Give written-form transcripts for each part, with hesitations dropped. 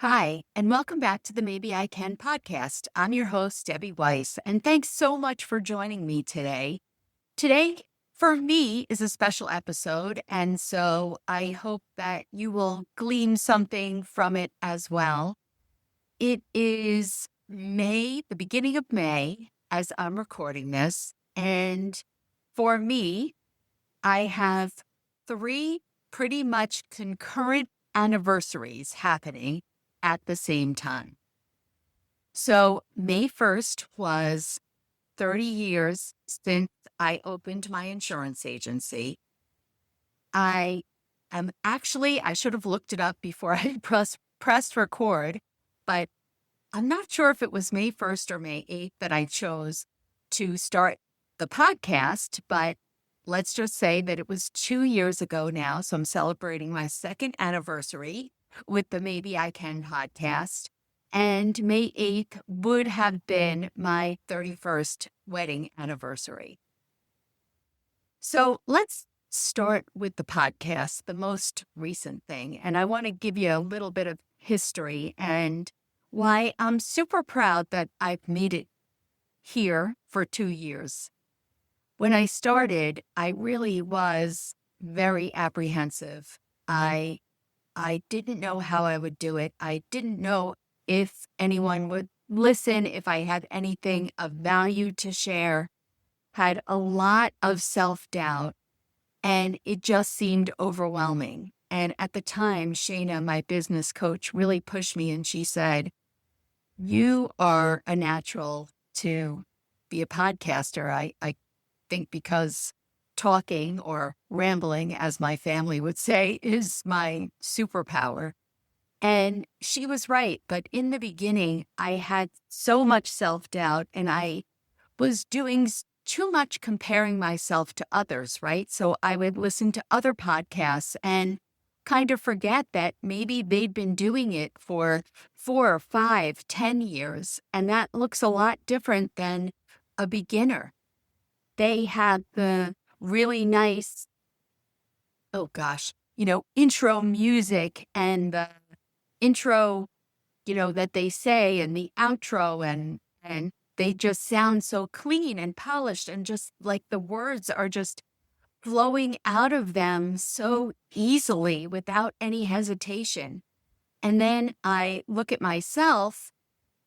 Hi, and welcome back to the Maybe I Can podcast. I'm your host, Debbie Weiss, and thanks so much for joining me today. Today, for me, is a special episode, and so I hope that you will glean something from it as well. It is May, the beginning of May, as I'm recording this, and for me, I have three pretty much concurrent anniversaries happening at the same time. So May 1st was 30 years since I opened my insurance agency. I I should have looked it up before I pressed record, but I'm not sure if it was May 1st or May 8th that I chose to start the podcast, but let's just say that it was 2 years ago now. So I'm celebrating my second anniversary with the Maybe I Can podcast. And May 8th would have been my 31st wedding anniversary. So let's start with the podcast, the most recent thing. And I want to give you a little bit of history and why I'm super proud that I've made it here for 2 years. When I started, I really was very apprehensive. I didn't know how I would do it. I didn't know if anyone would listen, if I had anything of value to share, had a lot of self-doubt, and it just seemed overwhelming. And at the time, Shayna, my business coach, really pushed me and she said, "You are a natural to be a podcaster." I think because talking or rambling, as my family would say, is my superpower. And she was right. But in the beginning, I had so much self-doubt and I was doing too much comparing myself to others, right? So I would listen to other podcasts and kind of forget that maybe they'd been doing it for 4 or 5, 10 years. And that looks a lot different than a beginner. They have the really nice, oh gosh, intro music and the intro, that they say and the outro and they just sound so clean and polished and just like the words are just flowing out of them so easily without any hesitation. And then I look at myself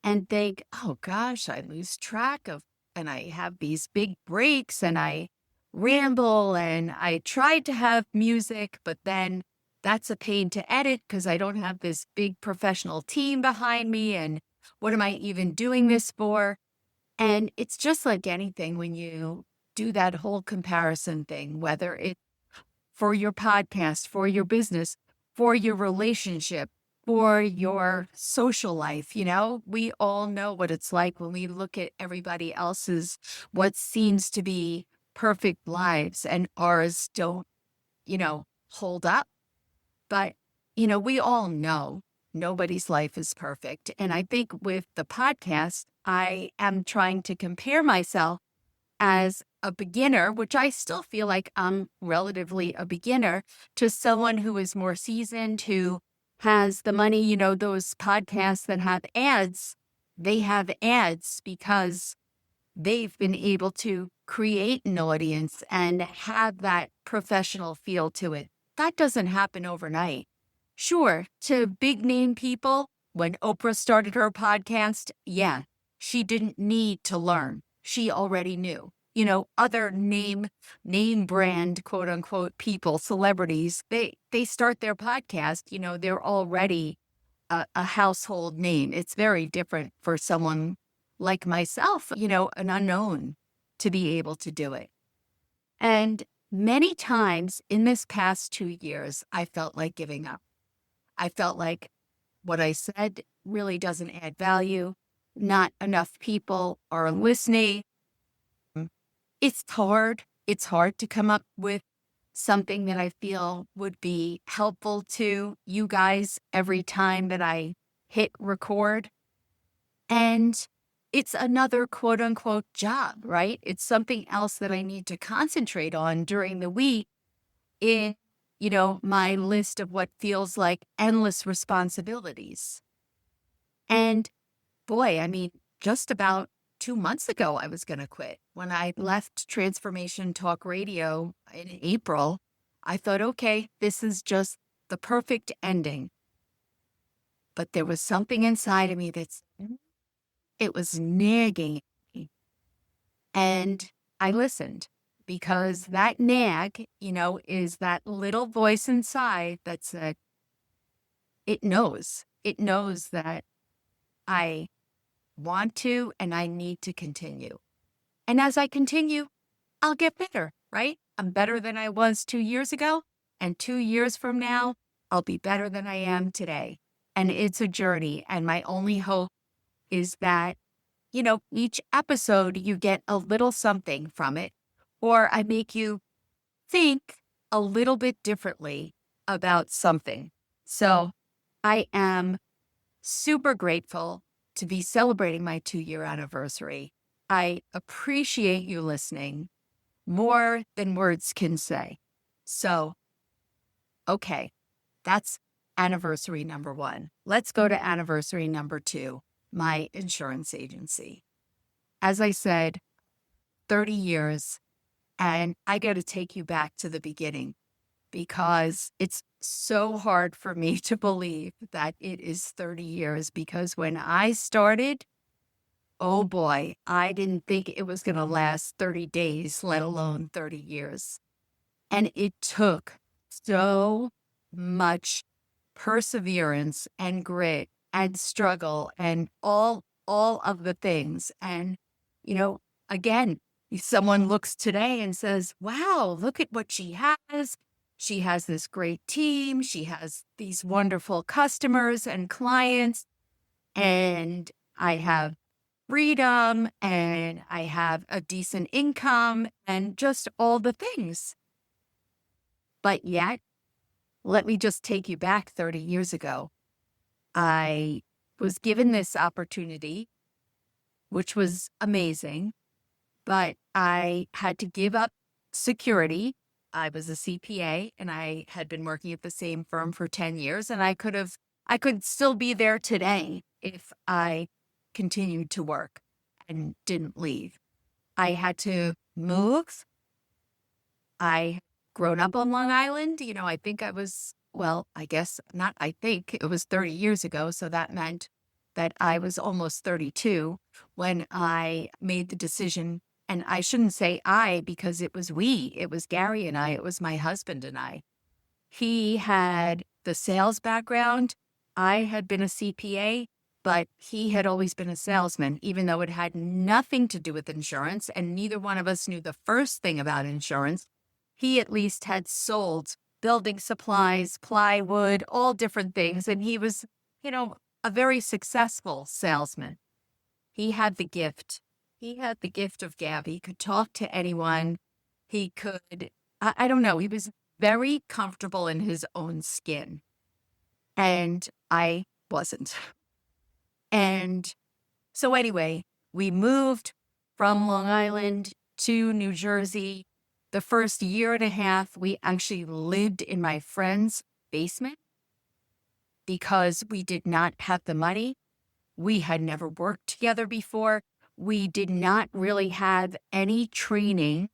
and think, oh gosh, I lose track of, and I have these big breaks and I ramble and I tried to have music, but then that's a pain to edit because I don't have this big professional team behind me. And what am I even doing this for? And it's just like anything when you do that whole comparison thing, whether it's for your podcast, for your business, for your relationship, for your social life. We all know what it's like when we look at everybody else's, what seems to be perfect lives and ours don't, hold up. But, we all know nobody's life is perfect. And I think with the podcast, I am trying to compare myself as a beginner, which I still feel like I'm relatively a beginner, to someone who is more seasoned, who has the money. Those podcasts that have ads, they have ads because they've been able to create an audience and have that professional feel to it. That doesn't happen overnight. Sure, to big name people, when Oprah started her podcast, yeah, she didn't need to learn. She already knew. Other name brand, quote unquote, people, celebrities, they start their podcast, they're already a household name. It's very different for someone like myself, an unknown, to be able to do it. And many times in this past 2 years, I felt like giving up. I felt like what I said really doesn't add value. Not enough people are listening. It's hard. It's hard to come up with something that I feel would be helpful to you guys every time that I hit record. And it's another quote unquote job, right? It's something else that I need to concentrate on during the week in, my list of what feels like endless responsibilities. And boy, just about 2 months ago, I was going to quit. When I left Transformation Talk Radio in April, I thought, okay, this is just the perfect ending. But there was something inside of me it was nagging at me. And I listened because that nag, is that little voice inside that said, it knows. It knows that I want to and I need to continue. And as I continue, I'll get better, right? I'm better than I was 2 years ago. And 2 years from now, I'll be better than I am today. And it's a journey. And my only hope is that, each episode you get a little something from it, or I make you think a little bit differently about something. So I am super grateful to be celebrating my 2-year anniversary. I appreciate you listening more than words can say. So, okay, that's anniversary number 1. Let's go to anniversary number 2, my insurance agency. As I said, 30 years, and I got to take you back to the beginning because it's so hard for me to believe that it is 30 years because when I started, oh boy, I didn't think it was going to last 30 days, let alone 30 years. And it took so much perseverance and grit and struggle and all of the things. And, again, someone looks today and says, wow, look at what she has. She has this great team. She has these wonderful customers and clients. And I have freedom and I have a decent income and just all the things. But yet, let me just take you back 30 years ago. I was given this opportunity, which was amazing, but I had to give up security. I was a CPA and I had been working at the same firm for 10 years and I could still be there today if I continued to work and didn't leave. I had to move. I grown up on Long Island. I think I was, well, I guess not, I think it was 30 years ago. So that meant that I was almost 32 when I made the decision. And I shouldn't say I because it was we, it was Gary and I, it was my husband and I. He had the sales background. I had been a CPA, but he had always been a salesman, even though it had nothing to do with insurance. And neither one of us knew the first thing about insurance. He at least had sold building supplies, plywood, all different things. And he was, a very successful salesman. He had the gift. He had the gift of gab. He could talk to anyone. He could, I don't know, he was very comfortable in his own skin. And I wasn't. And so anyway, we moved from Long Island to New Jersey. The first year and a half, we actually lived in my friend's basement because we did not have the money. We had never worked together before. We did not really have any training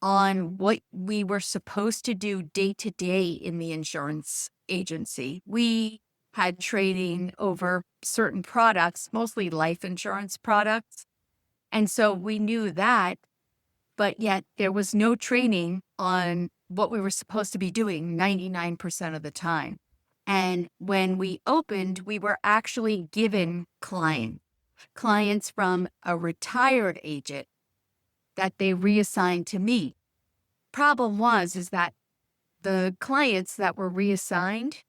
on what we were supposed to do day to day in the insurance agency. We had training over certain products, mostly life insurance products. And so we knew that, but yet there was no training on what we were supposed to be doing 99% of the time. And when we opened, we were actually given clients from a retired agent that they reassigned to me. Problem is that the clients that were reassigned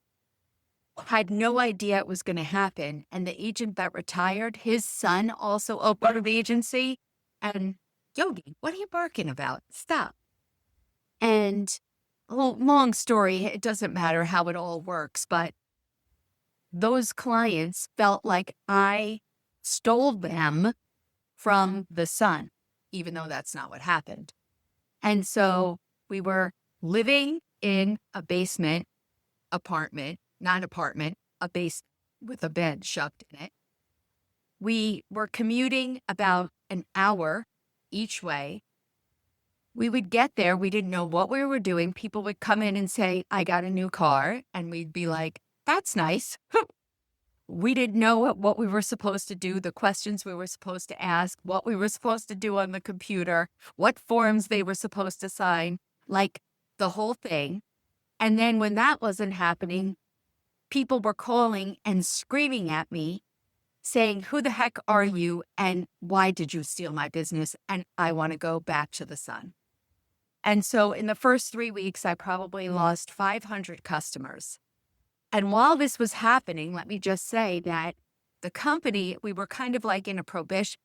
had no idea it was going to happen. And the agent that retired, his son also opened the agency. And Yogi, what are you barking about? Stop. And long story, it doesn't matter how it all works, but those clients felt like I stole them from the son, even though that's not what happened. And so we were living in a basement apartment, not apartment, a basement with a bed shoved in it. We were commuting about an hour each way. We would get there. We didn't know what we were doing. People would come in and say, I got a new car. And we'd be like, that's nice. We didn't know what we were supposed to do, the questions we were supposed to ask, what we were supposed to do on the computer, what forms they were supposed to sign, like the whole thing. And then when that wasn't happening, people were calling and screaming at me, saying, who the heck are you? And why did you steal my business? And I want to go back to the sun. And so in the first 3 weeks, I probably lost 500 customers. And while this was happening, let me just say that the company, we were kind of like in a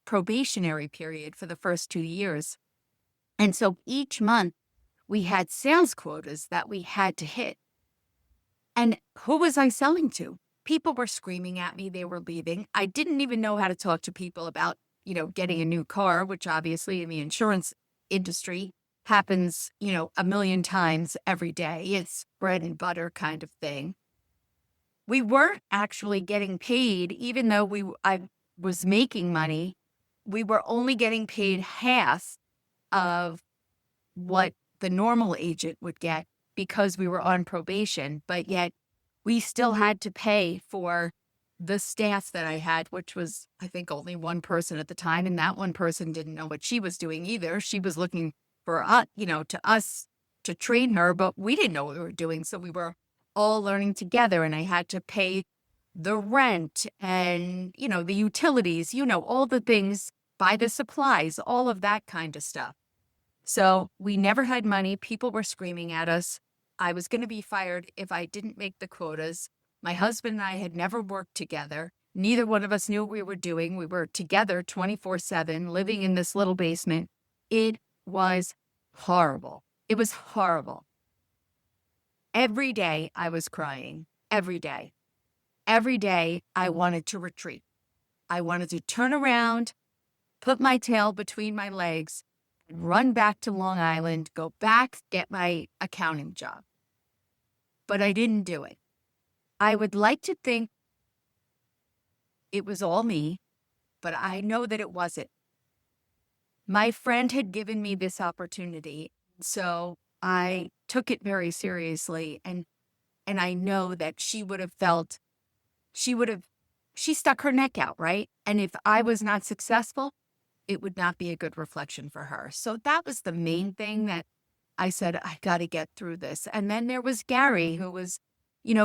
probationary period for the first 2 years. And so each month we had sales quotas that we had to hit. And who was I selling to? People were screaming at me. They were leaving. I didn't even know how to talk to people about, getting a new car, which obviously in the insurance industry happens, a million times every day. It's bread and butter kind of thing. We weren't actually getting paid, even though I was making money. We were only getting paid half of what the normal agent would get because we were on probation, but yet we still had to pay for the staff that I had, which was, I think, only one person at the time. And that one person didn't know what she was doing either. She was looking for us, to us to train her, but we didn't know what we were doing. So we were all learning together, and I had to pay the rent and, the utilities, all the things, buy the supplies, all of that kind of stuff. So we never had money. People were screaming at us. I was going to be fired if I didn't make the quotas. My husband and I had never worked together. Neither one of us knew what we were doing. We were together 24/7, living in this little basement. It was horrible. It was horrible. Every day I was crying. Every day. Every day I wanted to retreat. I wanted to turn around, put my tail between my legs, and run back to Long Island, go back, get my accounting job. But I didn't do it. I would like to think it was all me, but I know that it wasn't. My friend had given me this opportunity, so I took it very seriously, and I know that she stuck her neck out, right? And if I was not successful, it would not be a good reflection for her. So that was the main thing that I said, I got to get through this. And then there was Gary, who was,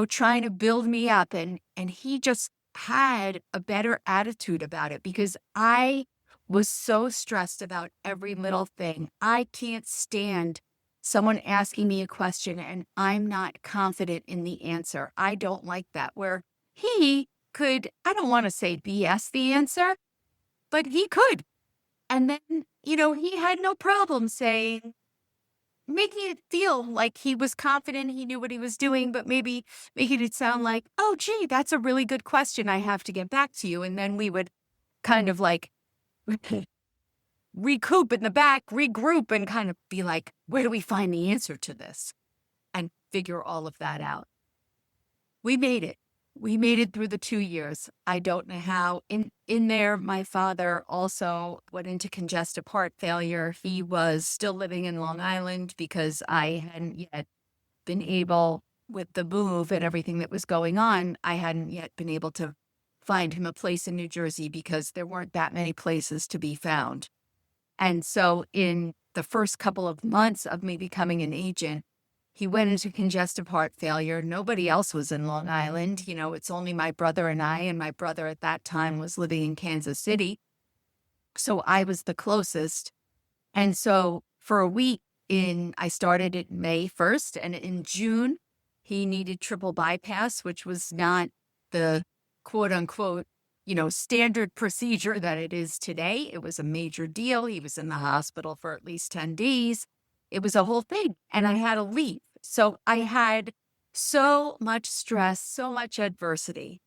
trying to build me up, and he just had a better attitude about it because I was so stressed about every little thing. I can't stand someone asking me a question and I'm not confident in the answer. I don't like that. Where he could, I don't want to say BS the answer, but he could. And then, he had no problem making it feel like he was confident, he knew what he was doing, but maybe making it sound like, oh, gee, that's a really good question. I have to get back to you. And then we would kind of like recoup in the back, regroup, and kind of be like, where do we find the answer to this? And figure all of that out. We made it. We made it through the 2 years. I don't know how. In there, my father also went into congestive heart failure. He was still living in Long Island because I hadn't yet been able, with the move and everything that was going on, I hadn't yet been able to find him a place in New Jersey because there weren't that many places to be found. And so in the first couple of months of me becoming an agent, he went into congestive heart failure. Nobody else was in Long Island. It's only my brother and I, and my brother at that time was living in Kansas City. So I was the closest. And so for a week I started it May 1st, and in June, he needed triple bypass, which was not the quote unquote, standard procedure that it is today. It was a major deal. He was in the hospital for at least 10 days. It was a whole thing, and I had to leave. So I had so much stress, so much adversity,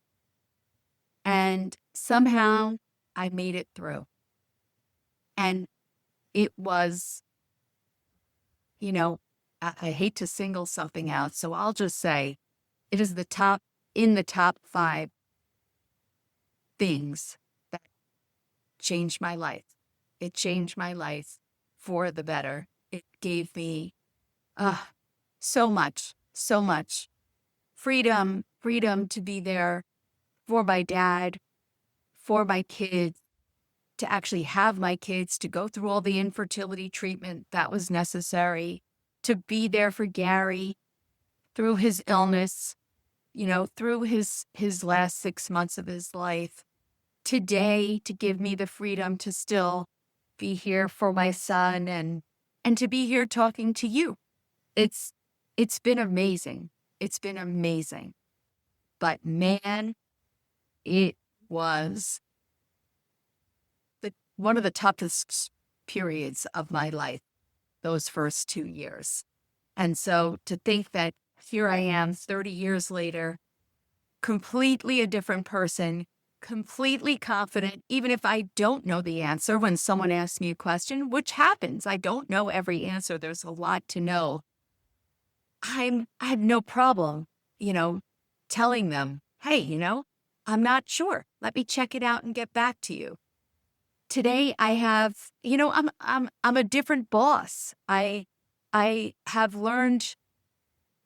and somehow I made it through. And it was, I hate to single something out, so I'll just say it is in the top 5 things that changed my life. It changed my life for the better. It gave me so much, so much freedom to be there for my dad, for my kids, to actually have my kids, to go through all the infertility treatment that was necessary, to be there for Gary through his illness, through his last 6 months of his life. Today, to give me the freedom to still be here for my son and to be here talking to you. It's been amazing. It's been amazing. But man, it was one of the toughest periods of my life, those first 2 years. And so to think that here I am 30 years later, completely a different person, completely confident, even if I don't know the answer when someone asks me a question, which happens. I don't know every answer. There's a lot to know. I have no problem, telling them, hey, I'm not sure. Let me check it out and get back to you. Today I have, I'm a different boss. I have learned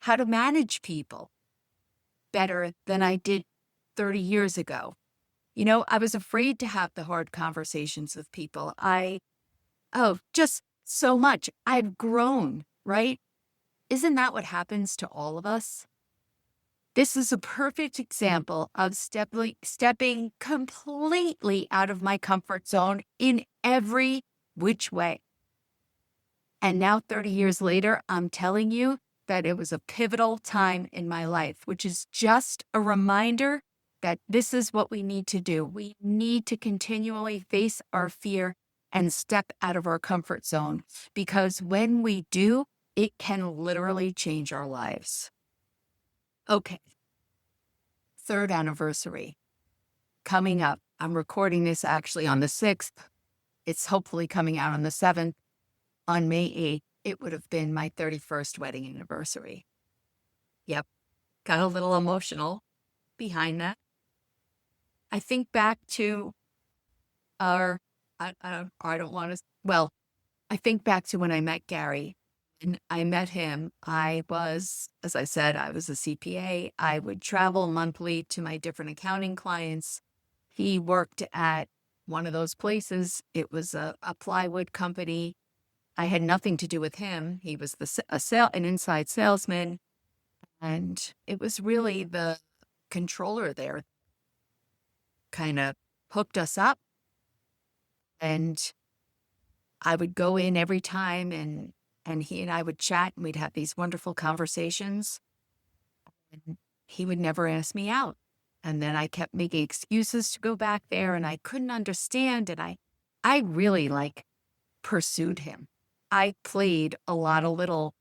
how to manage people better than I did 30 years ago. I was afraid to have the hard conversations with people. Just so much. I've grown, right? Isn't that what happens to all of us? This is a perfect example of stepping completely out of my comfort zone in every which way. And now 30 years later, I'm telling you that it was a pivotal time in my life, which is just a reminder that this is what we need to do. We need to continually face our fear and step out of our comfort zone, because when we do, it can literally change our lives. Okay. 3rd anniversary coming up. I'm recording this actually on the 6th. It's hopefully coming out on the 7th. On May 8th, it would have been my 31st wedding anniversary. Yep. Got a little emotional behind that. I think back to I think back to when I met Gary. And I met him. As I said, I was a CPA. I would travel monthly to my different accounting clients. He worked at one of those places. It was a plywood company. I had nothing to do with him. He was an inside salesman. And it was really the controller there kind of hooked us up. And I would go in every time and he and I would chat and we'd have these wonderful conversations. And he would never ask me out. And then I kept making excuses to go back there and I couldn't understand. And I really pursued him. I played a lot of little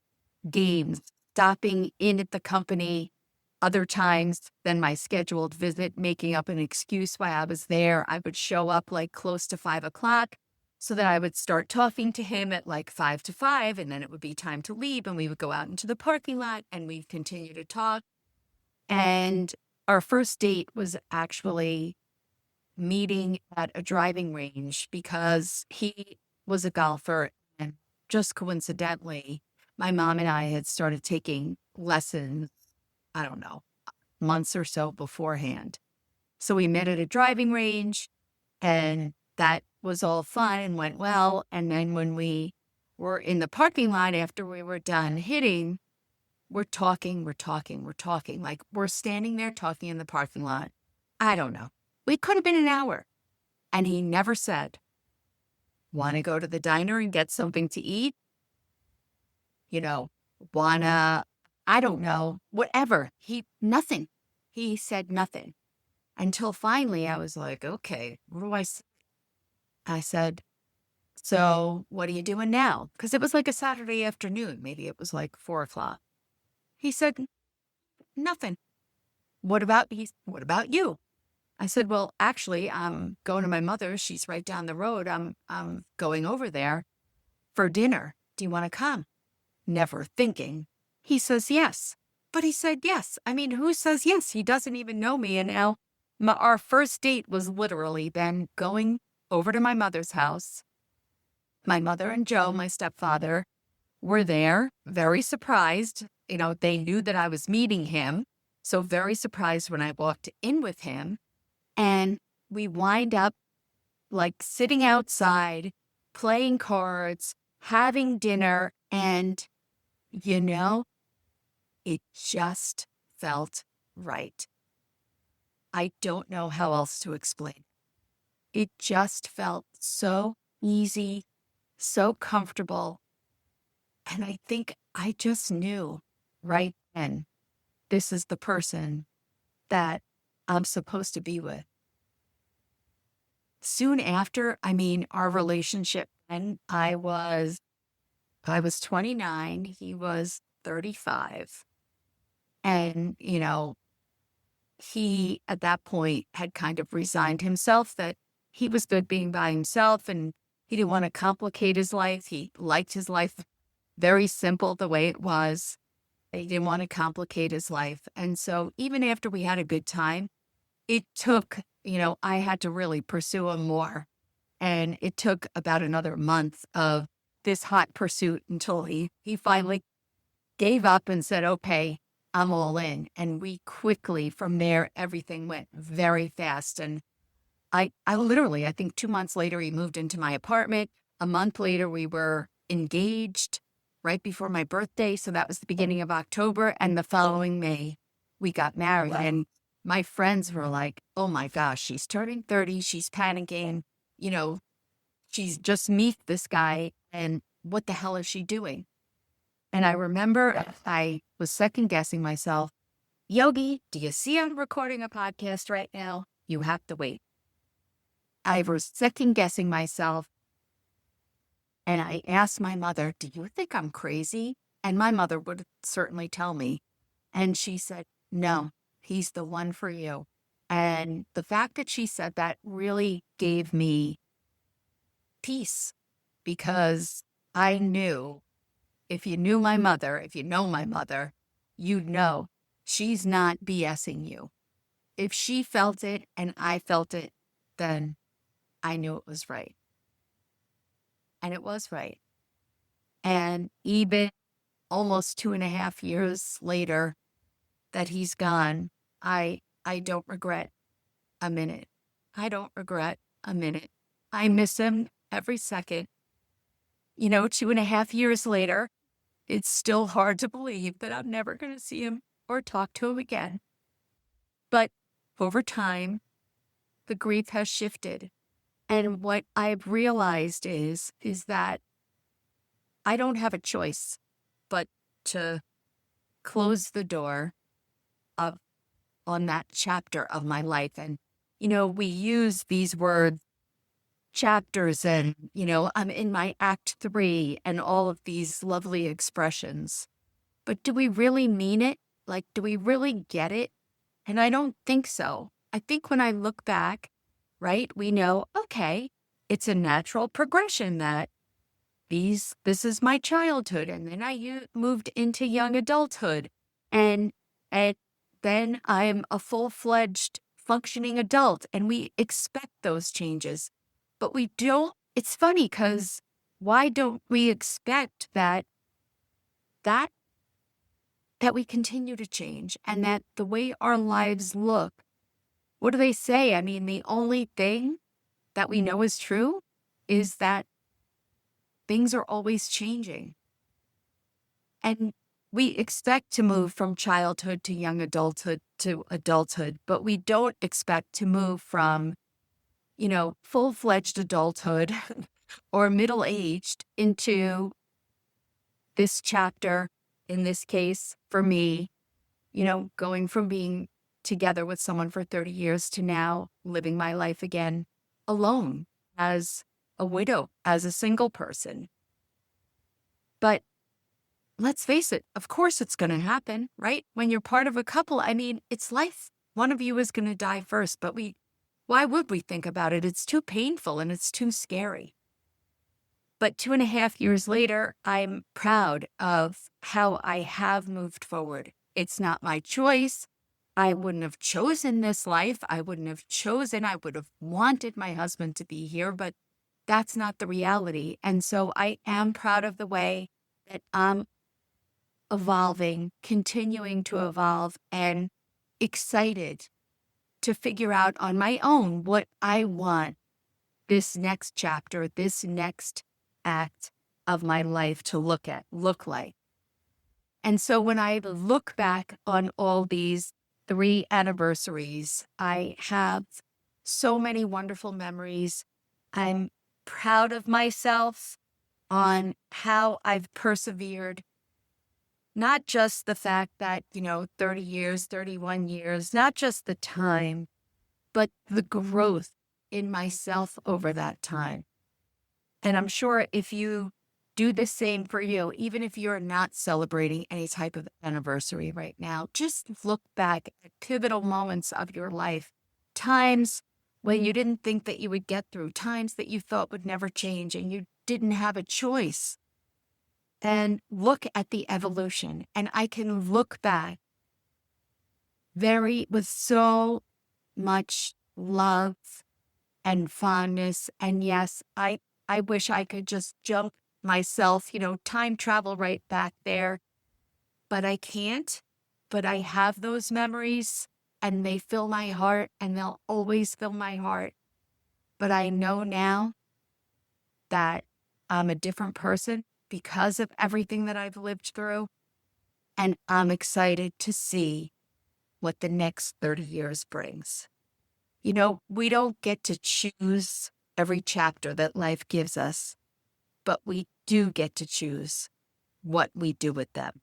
games, stopping in at the company other times than my scheduled visit, making up an excuse why I was there. I would show up close to 5 o'clock. So that I would start talking to him at 5 to 5, and then it would be time to leave, and we would go out into the parking lot, and we'd continue to talk. And our first date was actually meeting at a driving range because he was a golfer, and just coincidentally, my mom and I had started taking lessons, I don't know, months or so beforehand. So we met at a driving range, and that was all fun and went well. And then when we were in the parking lot after we were done hitting, we're talking. We're standing there talking in the parking lot. I don't know. We could have been an hour. And he never said, want to go to the diner and get something to eat? I don't know, whatever. Nothing. He said nothing. Until finally I was like, okay, what do I say? I said, so what are you doing now? Because it was a Saturday afternoon. Maybe it was 4 o'clock. He said, nothing. What about you? I said, well, actually, I'm going to my mother's. She's right down the road. I'm going over there for dinner. Do you want to come? Never thinking. He says, yes. But he said, yes. I mean, who says yes? He doesn't even know me. And now our first date was literally then going over to my mother's house. My mother and Joe, my stepfather, were there, very surprised. They knew that I was meeting him. So very surprised when I walked in with him. And we wind up like sitting outside, playing cards, having dinner. And, it just felt right. I don't know how else to explain. It just felt so easy, so comfortable. And I think I just knew right then, this is the person that I'm supposed to be with. Soon after, our relationship, and I was 29, he was 35. And, he at that point had kind of resigned himself that he was good being by himself and he didn't want to complicate his life. He liked his life very simple the way it was. He didn't want to complicate his life. And so even after we had a good time, it took, I had to really pursue him more. And it took about another month of this hot pursuit until he finally gave up and said, okay, I'm all in. And we quickly, from there, everything went very fast. And I literally, I think 2 months later, he moved into my apartment. A month later, we were engaged right before my birthday. So that was the beginning of October. And the following May, we got married. Wow. And my friends were like, oh my gosh, she's turning 30. She's panicking. She's just met this guy. And what the hell is she doing? And I remember I was second guessing myself. Yogi, do you see I'm recording a podcast right now? You have to wait. I was second guessing myself. And I asked my mother, do you think I'm crazy? And my mother would certainly tell me. And she said, no, he's the one for you. And the fact that she said that really gave me peace, because I knew, if you know my mother, you'd know she's not BSing you. If she felt it and I felt it, then I knew it was right. And it was right. And even almost 2.5 years later that he's gone, I don't regret a minute. I don't regret a minute. I miss him every second. 2.5 years later, it's still hard to believe that I'm never going to see him or talk to him again. But over time, the grief has shifted. And what I've realized is that I don't have a choice but to close the door on that chapter of my life. And, we use these words, chapters, and, I'm in my act 3 and all of these lovely expressions. But do we really mean it? Like, do we really get it? And I don't think so. I think when I look back, right, we know, okay, it's a natural progression that this is my childhood. And then I moved into young adulthood. And then I'm a full-fledged functioning adult. And we expect those changes. But we don't. It's funny because why don't we expect that we continue to change and that the way our lives look, what do they say? The only thing that we know is true is that things are always changing. And we expect to move from childhood to young adulthood to adulthood, but we don't expect to move from, full-fledged adulthood or middle-aged into this chapter, in this case, for me, going from being together with someone for 30 years to now living my life again alone as a widow, as a single person. But let's face it, of course it's going to happen, right? When you're part of a couple, it's life. One of you is going to die first, but why would we think about it? It's too painful and it's too scary. But 2.5 years later, I'm proud of how I have moved forward. It's not my choice. I wouldn't have chosen this life. I would have wanted my husband to be here, but that's not the reality. And so I am proud of the way that I'm evolving, continuing to evolve, and excited to figure out on my own what I want this next chapter, this next act of my life to look like. And so when I look back on all these 3 anniversaries, I have so many wonderful memories. I'm proud of myself on how I've persevered, not just the fact that, 30 years, 31 years, not just the time, but the growth in myself over that time. And I'm sure if you do the same for you, even if you're not celebrating any type of anniversary right now, just look back at pivotal moments of your life, times when you didn't think that you would get through, times that you thought would never change and you didn't have a choice. And look at the evolution. And I can look back with so much love and fondness. And yes, I wish I could just jump myself, time travel right back there, but I can't. But I have those memories and they fill my heart and they'll always fill my heart. But I know now that I'm a different person because of everything that I've lived through. And I'm excited to see what the next 30 years brings. We don't get to choose every chapter that life gives us, but we do get to choose what we do with them.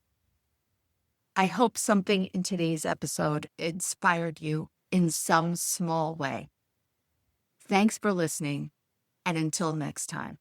I hope something in today's episode inspired you in some small way. Thanks for listening, and until next time.